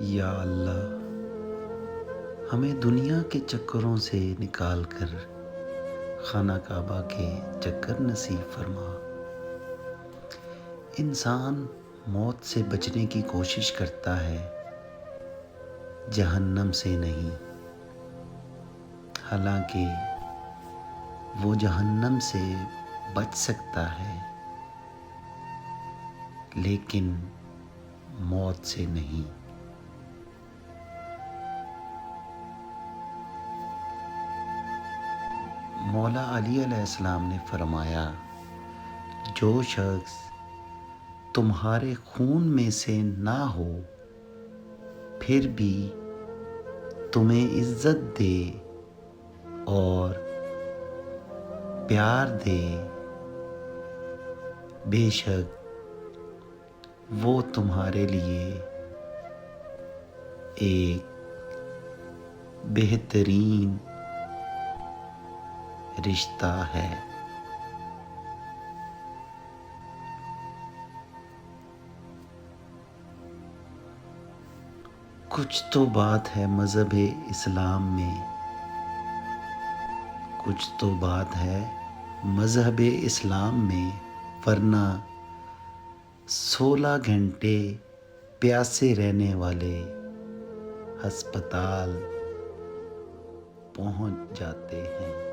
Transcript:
یا اللہ، ہمیں دنیا کے چکروں سے نکال کر خانہ کعبہ کے چکر نصیب فرما۔ انسان موت سے بچنے کی کوشش کرتا ہے، جہنم سے نہیں، حالانکہ وہ جہنم سے بچ سکتا ہے لیکن موت سے نہیں۔ مولا علی علیہ السلام نے فرمایا، جو شخص تمہارے خون میں سے نہ ہو پھر بھی تمہیں عزت دے اور پیار دے، بے شک وہ تمہارے لیے ایک بہترین رشتہ ہے۔ کچھ تو بات ہے مذہب اسلام میں، کچھ تو بات ہے مذہب اسلام میں، ورنہ 16 گھنٹے پیاسے رہنے والے ہسپتال پہنچ جاتے ہیں۔